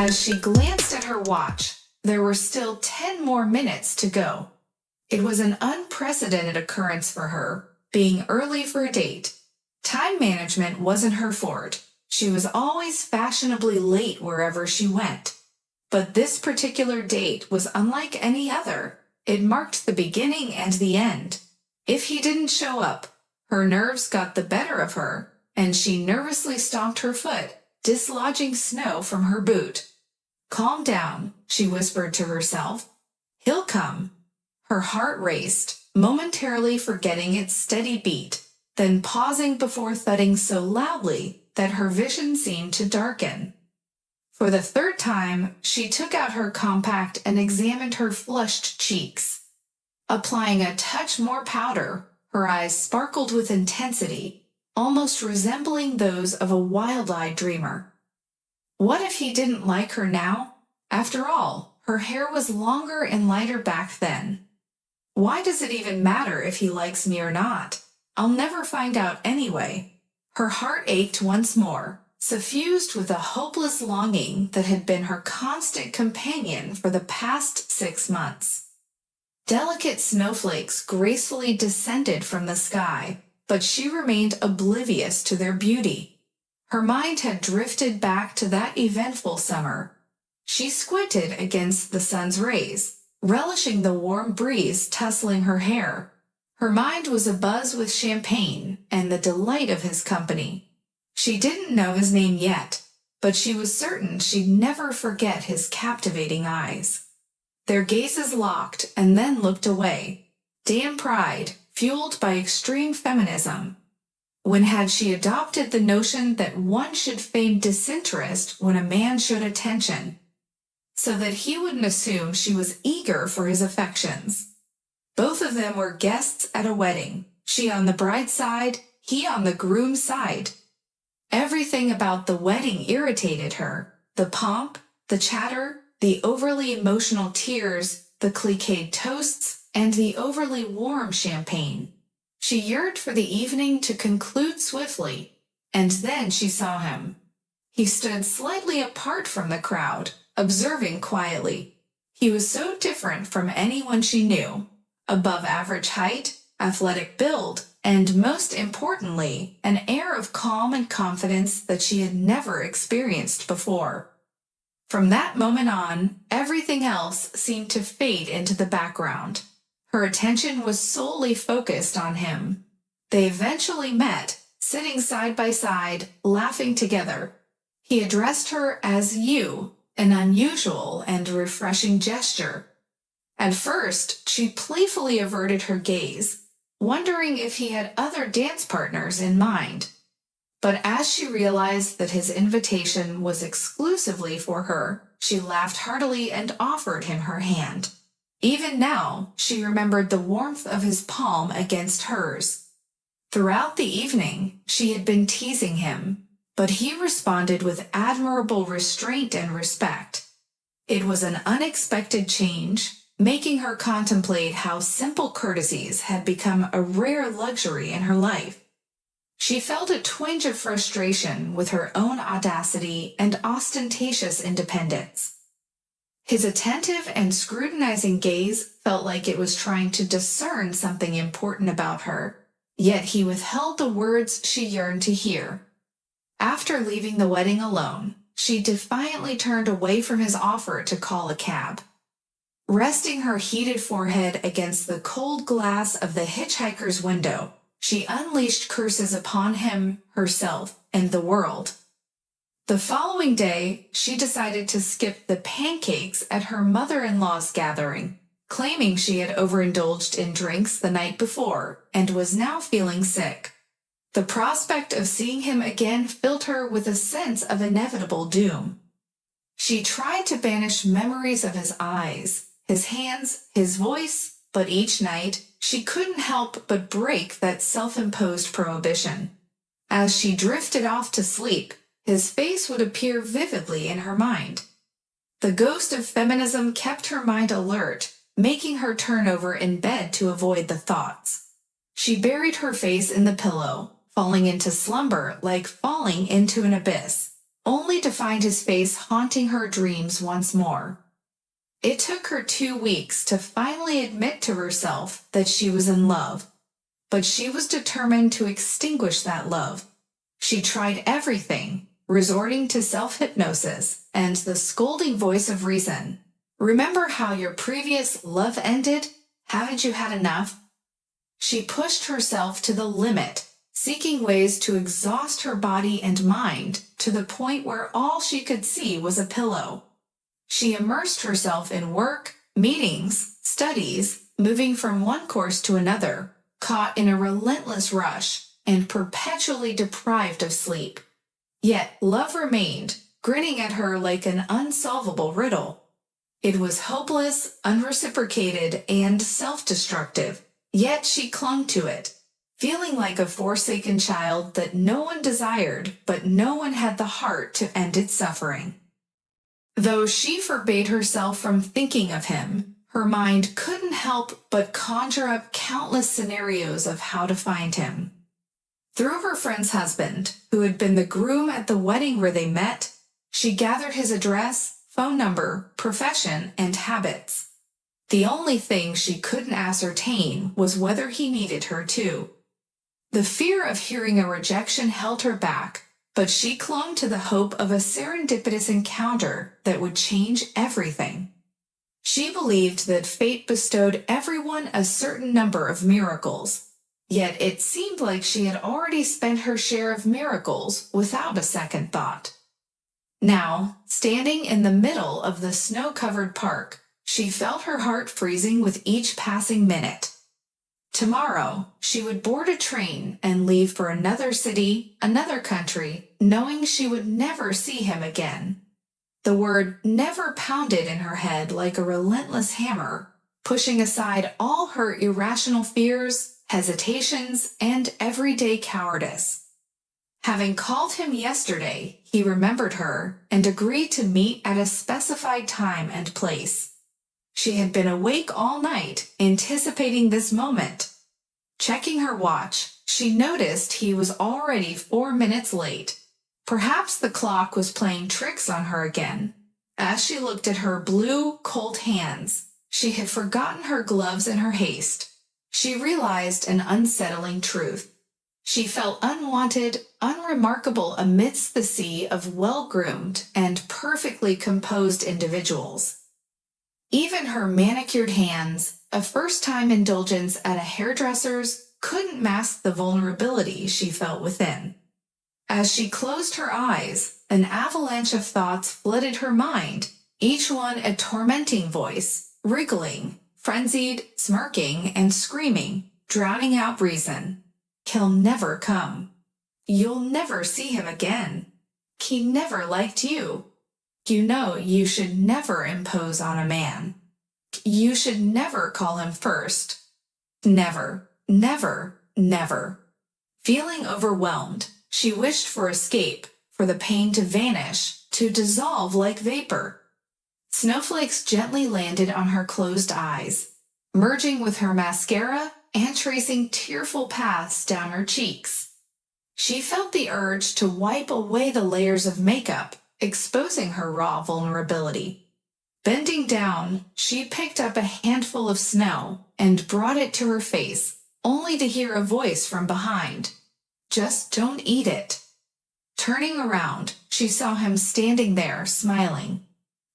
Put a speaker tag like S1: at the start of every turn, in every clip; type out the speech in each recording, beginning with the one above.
S1: As she glanced at her watch, there were still 10 more minutes to go. It was an unprecedented occurrence for her, being early for a date. Time management wasn't her forte. She was always fashionably late wherever she went. But this particular date was unlike any other. It marked the beginning and the end. If he didn't show up, her nerves got the better of her, and she nervously stomped her foot, dislodging snow from her boot. "Calm down," she whispered to herself. "He'll come." Her heart raced, momentarily forgetting its steady beat, then pausing before thudding so loudly that her vision seemed to darken. For the third time, she took out her compact and examined her flushed cheeks. Applying a touch more powder, her eyes sparkled with intensity, almost resembling those of a wild-eyed dreamer. What if he didn't like her now? After all, her hair was longer and lighter back then. Why does it even matter if he likes me or not? I'll never find out anyway. Her heart ached once more, suffused with a hopeless longing that had been her constant companion for the past 6 months. Delicate snowflakes gracefully descended from the sky, but she remained oblivious to their beauty. Her mind had drifted back to that eventful summer. She squinted against the sun's rays, relishing the warm breeze tussling her hair. Her mind was abuzz with champagne and the delight of his company. She didn't know his name yet, but she was certain she'd never forget his captivating eyes. Their gazes locked and then looked away. Damn pride, fueled by extreme feminism. When had she adopted the notion that one should feign disinterest when a man showed attention, so that he wouldn't assume she was eager for his affections? Both of them were guests at a wedding, she on the bride's side, he on the groom's side. Everything about the wedding irritated her: the pomp, the chatter, the overly emotional tears, the cliched toasts, and the overly warm champagne. She yearned for the evening to conclude swiftly, and then she saw him. He stood slightly apart from the crowd, observing quietly. He was so different from anyone she knew. Above average height, athletic build, and most importantly, an air of calm and confidence that she had never experienced before. From that moment on, everything else seemed to fade into the background. Her attention was solely focused on him. They eventually met, sitting side by side, laughing together. He addressed her as you, an unusual and refreshing gesture. At first, she playfully averted her gaze, wondering if he had other dance partners in mind. But as she realized that his invitation was exclusively for her, she laughed heartily and offered him her hand. Even now, she remembered the warmth of his palm against hers. Throughout the evening, she had been teasing him, but he responded with admirable restraint and respect. It was an unexpected change, making her contemplate how simple courtesies had become a rare luxury in her life. She felt a twinge of frustration with her own audacity and ostentatious independence. His attentive and scrutinizing gaze felt like it was trying to discern something important about her, yet he withheld the words she yearned to hear. After leaving the wedding alone, she defiantly turned away from his offer to call a cab. Resting her heated forehead against the cold glass of the hitchhiker's window, she unleashed curses upon him, herself, and the world. The following day, she decided to skip the pancakes at her mother-in-law's gathering, claiming she had overindulged in drinks the night before and was now feeling sick. The prospect of seeing him again filled her with a sense of inevitable doom. She tried to banish memories of his eyes, his hands, his voice, but each night she couldn't help but break that self-imposed prohibition. As she drifted off to sleep, his face would appear vividly in her mind. The ghost of feminism kept her mind alert, making her turn over in bed to avoid the thoughts. She buried her face in the pillow, falling into slumber like falling into an abyss. only to find his face haunting her dreams once more. It took her 2 weeks to finally admit to herself that she was in love, but she was determined to extinguish that love. She tried everything, resorting to self-hypnosis and the scolding voice of reason. Remember how your previous love ended? Haven't you had enough? She pushed herself to the limit, seeking ways to exhaust her body and mind to the point where all she could see was a pillow. She immersed herself in work, meetings, studies, moving from one course to another, caught in a relentless rush and perpetually deprived of sleep. Yet love remained, grinning at her like an unsolvable riddle. It was hopeless, unreciprocated, and self-destructive, yet she clung to it, feeling like a forsaken child that no one desired, but no one had the heart to end its suffering. Though she forbade herself from thinking of him, her mind couldn't help but conjure up countless scenarios of how to find him. Through her friend's husband, who had been the groom at the wedding where they met, she gathered his address, phone number, profession, and habits. The only thing she couldn't ascertain was whether he needed her too. The fear of hearing a rejection held her back, but she clung to the hope of a serendipitous encounter that would change everything. She believed that fate bestowed everyone a certain number of miracles, yet it seemed like she had already spent her share of miracles without a second thought. Now, standing in the middle of the snow-covered park, she felt her heart freezing with each passing minute. Tomorrow, she would board a train and leave for another city, another country, knowing she would never see him again. The word never pounded in her head like a relentless hammer, pushing aside all her irrational fears, hesitations, and everyday cowardice. Having called him yesterday, he remembered her and agreed to meet at a specified time and place. She had been awake all night, anticipating this moment. Checking her watch, she noticed he was already 4 minutes late. Perhaps the clock was playing tricks on her again. As she looked at her blue, cold hands, she had forgotten her gloves in her haste. She realized an unsettling truth. She felt unwanted, unremarkable amidst the sea of well-groomed and perfectly composed individuals. Even her manicured hands, a first-time indulgence at a hairdresser's, couldn't mask the vulnerability she felt within. As she closed her eyes, an avalanche of thoughts flooded her mind, each one a tormenting voice, wriggling, frenzied, smirking, and screaming, drowning out reason. He'll never come. You'll never see him again. He never liked you. You know you should never impose on a man. You should never call him first. Never, never, never. Feeling overwhelmed, she wished for escape, for the pain to vanish, to dissolve like vapor. Snowflakes gently landed on her closed eyes, merging with her mascara and tracing tearful paths down her cheeks. She felt the urge to wipe away the layers of makeup, exposing her raw vulnerability. Bending down, she picked up a handful of snow and brought it to her face, only to hear a voice from behind. Just don't eat it. Turning around, she saw him standing there, smiling.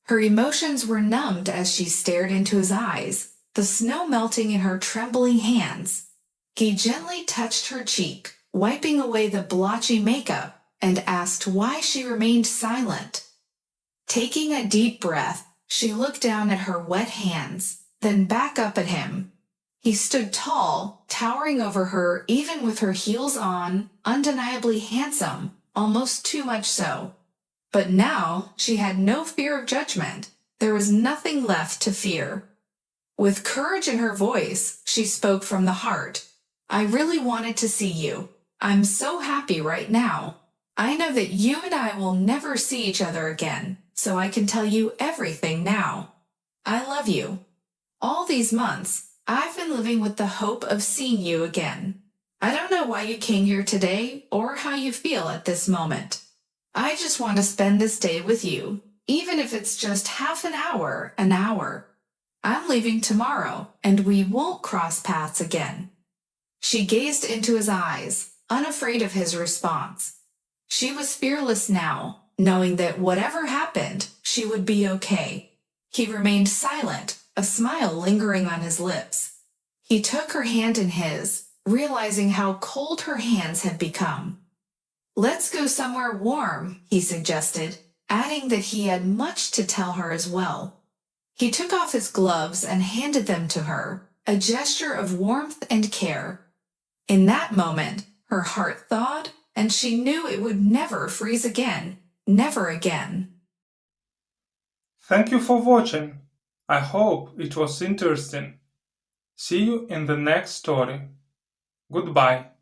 S1: Her emotions were numbed as she stared into his eyes, the snow melting in her trembling hands. He gently touched her cheek, wiping away the blotchy makeup, and asked why she remained silent. Taking a deep breath, she looked down at her wet hands, then back up at him. He stood tall, towering over her even with her heels on, undeniably handsome, almost too much so. But now she had no fear of judgment. There was nothing left to fear. With courage in her voice, she spoke from the heart. I really wanted to see you. I'm so happy right now. I know that you and I will never see each other again, so I can tell you everything now. I love you. All these months, I've been living with the hope of seeing you again. I don't know why you came here today or how you feel at this moment. I just want to spend this day with you, even if it's just half an hour, an hour. I'm leaving tomorrow, and we won't cross paths again. She gazed into his eyes, unafraid of his response. She was fearless now, knowing that whatever happened, she would be okay. He remained silent, a smile lingering on his lips. He took her hand in his, realizing how cold her hands had become. Let's go somewhere warm, he suggested, adding that he had much to tell her as well. He took off his gloves and handed them to her, a gesture of warmth and care. In that moment, her heart thawed, and she knew it would never freeze again, never again.
S2: Thank you for watching. I hope it was interesting. See you in the next story. Goodbye.